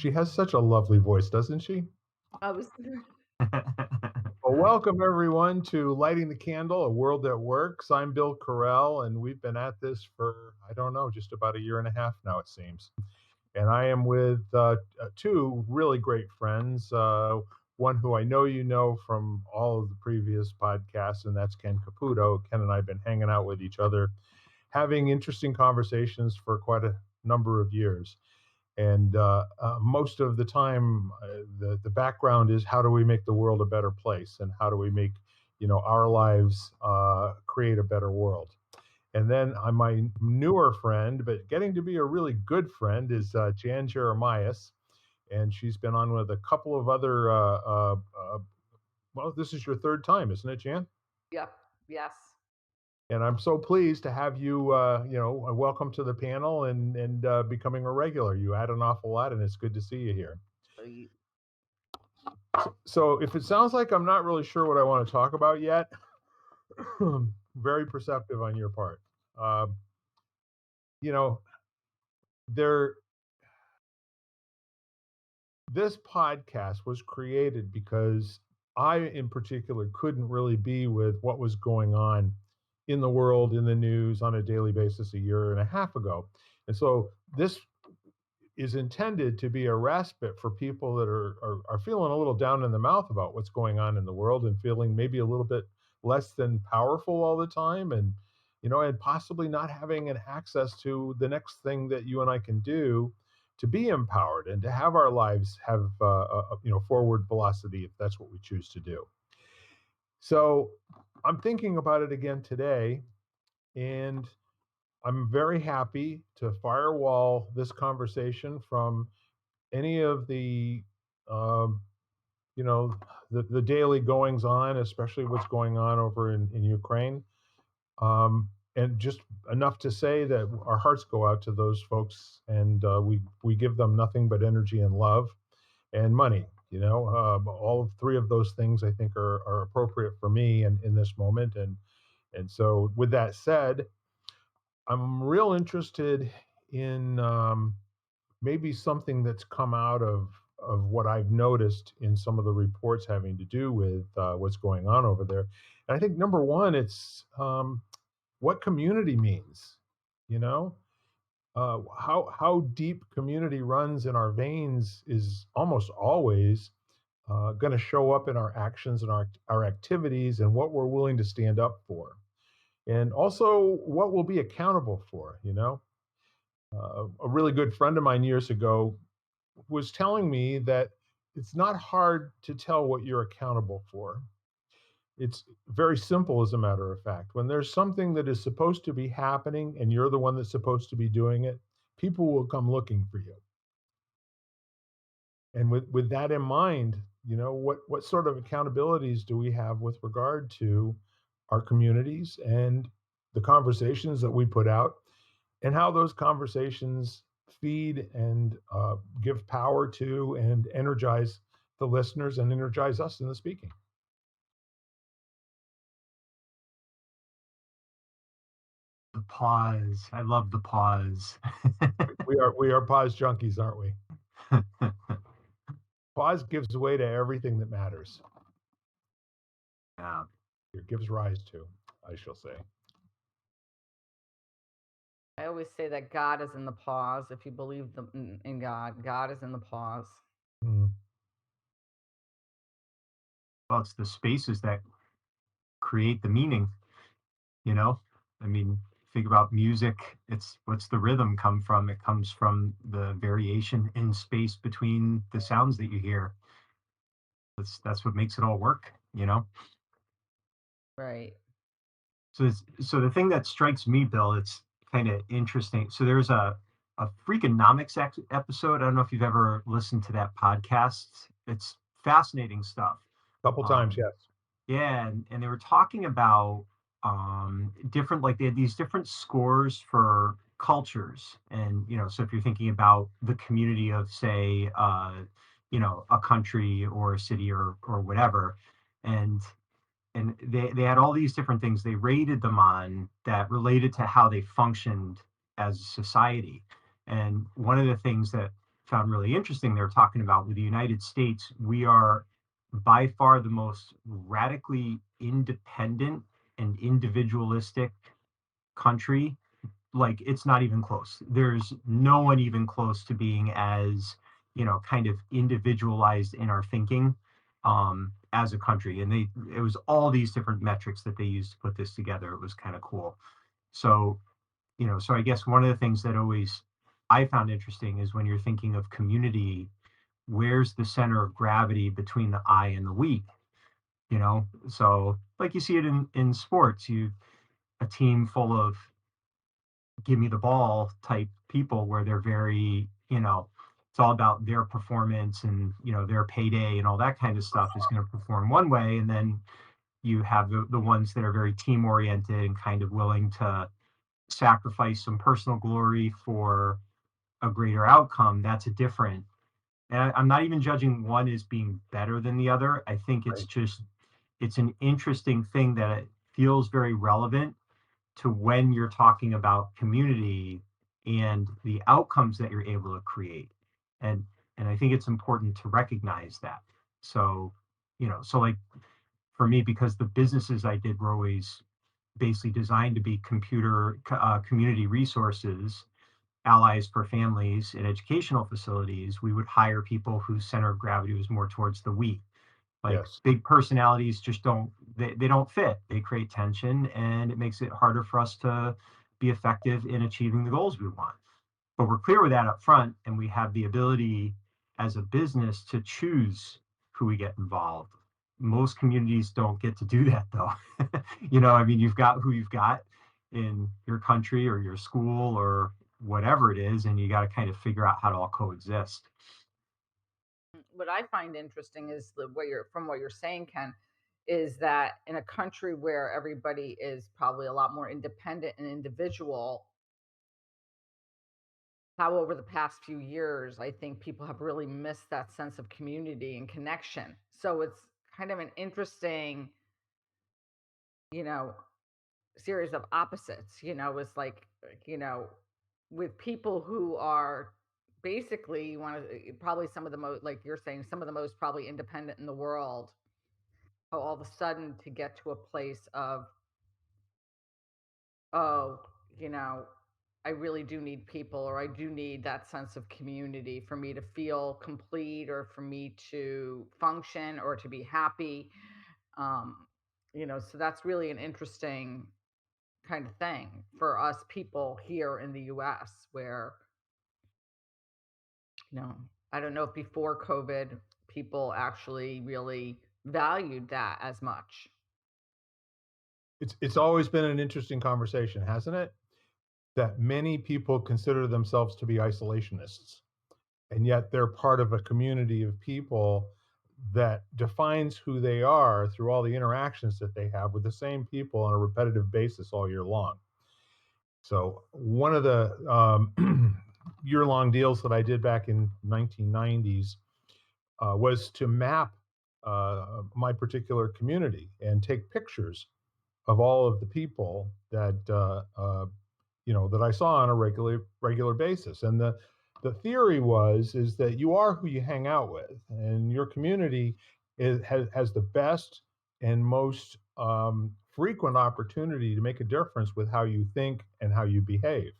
She has such a lovely voice, doesn't she? I was Well, welcome everyone to Lighting the Candle, A World That Works. I'm Bill Carell, and we've been at this for, I don't know, just about a year and a half now, it seems. And I am with two really great friends. One who I know you know from all of the previous podcasts, and that's Ken Caputo. Ken and I have been hanging out with each other, having interesting conversations for quite a number of years. And most of the time, the background is how do we make the world a better place, and how do we make our lives create a better world. And then my newer friend, but getting to be a really good friend, is Jan Jeremias, and she's been on with a couple of other. Well, this is your third time, isn't it, Jan? Yep. Yes. And I'm so pleased to have you. Welcome to the panel and becoming a regular. You add an awful lot, and it's good to see you here. Y- So, if it sounds like I'm not really sure what I want to talk about yet, very perceptive on your part. Um, you know, there. This podcast was created because I, in particular, couldn't really be with what was going on in the world, in the news on a daily basis a year and a half ago. And so this is intended to be a respite for people that are feeling a little down in the mouth about what's going on in the world and feeling maybe a little bit less than powerful all the time, and possibly not having an access to the next thing that you and I can do to be empowered and to have our lives have forward velocity if that's what we choose to do. So I'm thinking about it again today, and I'm very happy to firewall this conversation from any of the um, you know the daily goings on, especially what's going on over in Ukraine, and just enough to say that our hearts go out to those folks, and we give them nothing but energy and love and money. All three of those things I think are appropriate for me in this moment, and so with that said, I'm real interested in maybe something that's come out of what I've noticed in some of the reports having to do with what's going on over there. And I think number one, it's what community means. You know, how deep community runs in our veins is almost always going to show up in our actions and our activities and what we're willing to stand up for, and also what we'll be accountable for. A really good friend of mine years ago was telling me that it's not hard to tell what you're accountable for. It's very simple, as a matter of fact. When there's something that is supposed to be happening and you're the one that's supposed to be doing it, people will come looking for you. And with that in mind, what sort of accountabilities do we have with regard to our communities and the conversations that we put out, and how those conversations feed and give power to and energize the listeners and energize us in the speaking. The pause. I love the pause. We are pause junkies, aren't we? Pause gives way to everything that matters. Yeah. It gives rise to, I shall say. I always say that God is in the pause. If you believe in God, God is in the pause. Mm. Well, it's the spaces that create the meaning, you know? I mean, think about music. What's the rhythm come from? It comes from the variation in space between the sounds that you hear. That's what makes it all work, you know? Right. So the thing that strikes me, Bill, it's kind of interesting. So there's a Freakonomics episode. I don't know if you've ever listened to that podcast. It's fascinating stuff. Couple times, Um, yes. yeah, and they were talking about different, like they had these different scores for cultures, and so if you're thinking about the community of, say, a country or a city or whatever, and they had all these different things they rated them on that related to how they functioned as a society. And one of the things that found really interesting. They're talking about with the United States, we are by far the most radically independent and individualistic country. Like, it's not even close. There's no one even close to being as, kind of individualized in our thinking as a country. And it was all these different metrics that they used to put this together. It was kind of cool. So, so I guess one of the things that always I found interesting is when you're thinking of community, where's the center of gravity between the I and the we? So like you see it in sports, a team full of give me the ball type people where they're very, it's all about their performance and, their payday and all that kind of stuff is going to perform one way. And then you have the ones that are very team oriented and kind of willing to sacrifice some personal glory for a greater outcome. That's a different, and I'm not even judging one as being better than the other. I think it's just, it's an interesting thing that it feels very relevant to when you're talking about community and the outcomes that you're able to create. And I think it's important to recognize that. So, so like for me, because the businesses I did were always basically designed to be community resources, allies for families in educational facilities, we would hire people whose center of gravity was more towards the we. Like Yes. big personalities just they don't fit. They create tension and it makes it harder for us to be effective in achieving the goals we want. But we're clear with that up front, and we have the ability as a business to choose who we get involved. Most communities don't get to do that though. I mean, you've got who you've got in your country or your school or whatever it is, and you got to kind of figure out how to all coexist. What I find interesting is from what you're saying, Ken, is that in a country where everybody is probably a lot more independent and individual, how over the past few years, I think people have really missed that sense of community and connection. So it's kind of an interesting, you know, series of opposites. It's like, you know, with people who are basically one of probably some of the most, like you're saying, some of the most probably independent in the world, all of a sudden to get to a place of, oh, you know, I really do need people, or I do need that sense of community for me to feel complete, or for me to function, or to be happy. Um, so that's really an interesting kind of thing for us people here in the US, where, you know, I don't know if before COVID people actually really valued that as much. It's always been an interesting conversation, hasn't it? That many people consider themselves to be isolationists, and yet they're part of a community of people that defines who they are through all the interactions that they have with the same people on a repetitive basis all year long. So one of the year-long deals that I did back in 1990s was to map my particular community and take pictures of all of the people that that I saw on a regular basis. And the theory is that you are who you hang out with, and your community has the best and most frequent opportunity to make a difference with how you think and how you behave.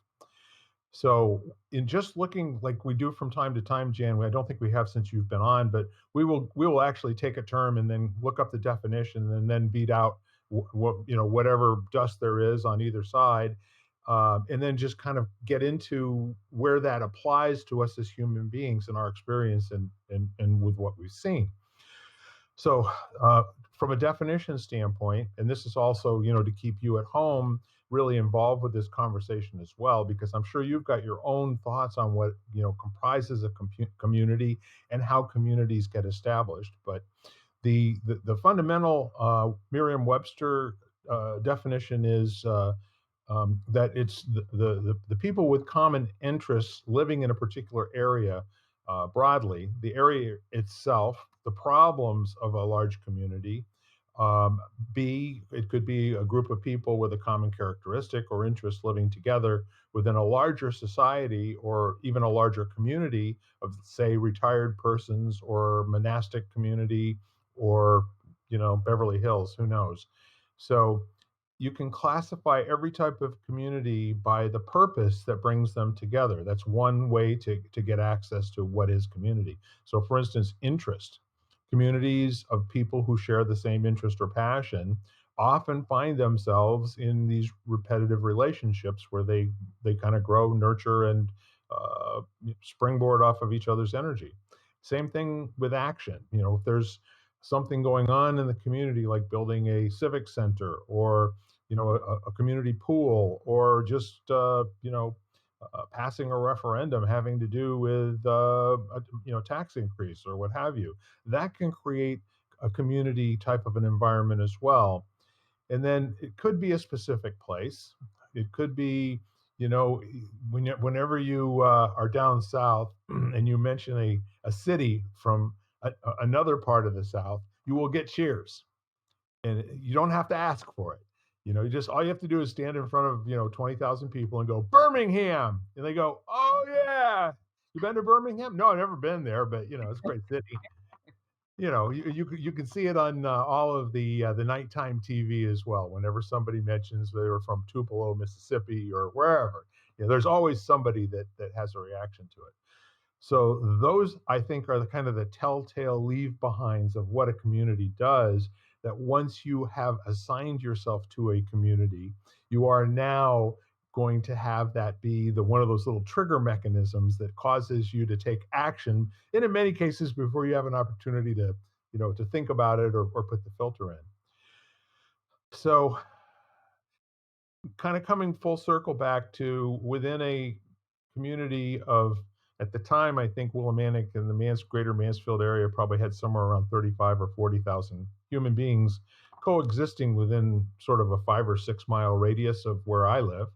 So, in just looking like we do from time to time, Jan, I don't think we have since you've been on, but we will actually take a term and then look up the definition and then beat out whatever dust there is on either side, and then just kind of get into where that applies to us as human beings in our experience and with what we've seen. So, from a definition standpoint, and this is also, to keep you at home really involved with this conversation as well, because I'm sure you've got your own thoughts on what, comprises a community and how communities get established. But the fundamental Merriam-Webster definition is that it's the people with common interests living in a particular area, broadly, the area itself, the problems of a large community, Um, B, it could be a group of people with a common characteristic or interest living together within a larger society or even a larger community of, say, retired persons or monastic community or, Beverly Hills, who knows? So you can classify every type of community by the purpose that brings them together. That's one way to get access to what is community. So, for instance, interest. Communities of people who share the same interest or passion often find themselves in these repetitive relationships where they kind of grow, nurture, and uh, springboard off of each other's energy. Same thing with action. If there's something going on in the community, like building a civic center or a community pool, or just passing a referendum having to do with a tax increase or what have you, that can create a community type of an environment as well. And then it could be a specific place. It could be, whenever you are down south and you mention a city from another part of the South, you will get cheers, and you don't have to ask for it. You just all you have to do is stand in front of 20,000 people and go Birmingham, and they go, "Oh yeah, you been to Birmingham?" No, I've never been there, but it's a great city. You can see it on all of the nighttime TV as well. Whenever somebody mentions they were from Tupelo, Mississippi, or wherever, there's always somebody that has a reaction to it. So those, I think, are the kind of the telltale leave behinds of what a community does. That once you have assigned yourself to a community, you are now going to have that be the one of those little trigger mechanisms that causes you to take action, and in many cases before you have an opportunity to think about it or put the filter in. So kind of coming full circle back to within a community of, at the time, I think Willimantic and the greater Mansfield area probably had somewhere around 35 or 40,000 human beings coexisting within sort of a 5 or 6 mile radius of where I live.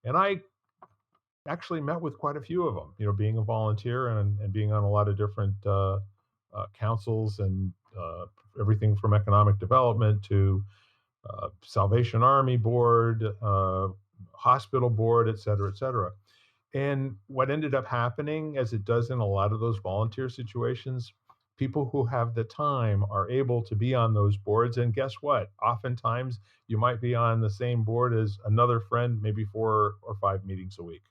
And I actually met with quite a few of them, being a volunteer and being on a lot of different councils and everything from economic development to Salvation Army board, hospital board, et cetera, et cetera. And what ended up happening, as it does in a lot of those volunteer situations, people who have the time are able to be on those boards. And guess what? Oftentimes, you might be on the same board as another friend, maybe 4 or 5 meetings a week,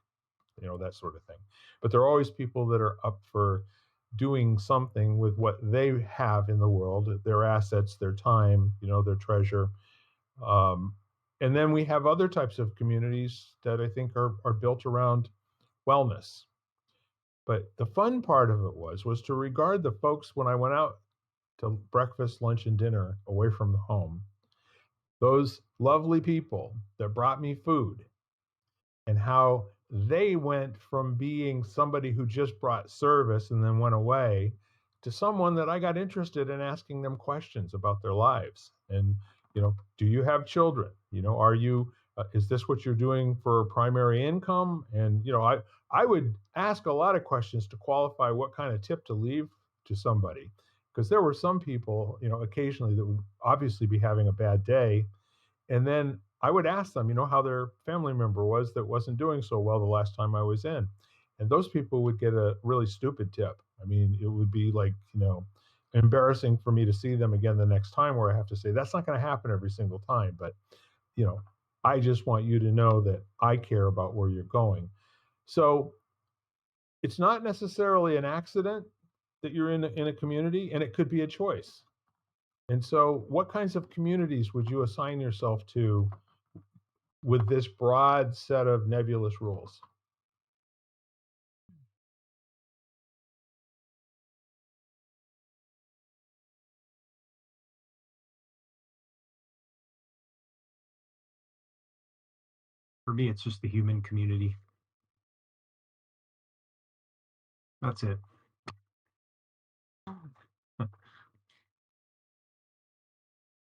that sort of thing. But there are always people that are up for doing something with what they have in the world, their assets, their time, their treasure. Um, and then we have other types of communities that I think are built around wellness. But the fun part of it was to regard the folks when I went out to breakfast, lunch, and dinner away from the home, those lovely people that brought me food, and how they went from being somebody who just brought service and then went away to someone that I got interested in asking them questions about their lives. And, do you have children? Are you, is this what you're doing for primary income? And, I would ask a lot of questions to qualify what kind of tip to leave to somebody. Because there were some people, occasionally that would obviously be having a bad day, and then I would ask them, how their family member was that wasn't doing so well the last time I was in. And those people would get a really stupid tip. I mean, it would be like, embarrassing for me to see them again the next time, where I have to say, that's not going to happen every single time. But, you know, I just want you to know that I care about where you're going. So it's not necessarily an accident that you're in a community, and it could be a choice. And so, what kinds of communities would you assign yourself to with this broad set of nebulous rules? For me, it's just the human community. That's it.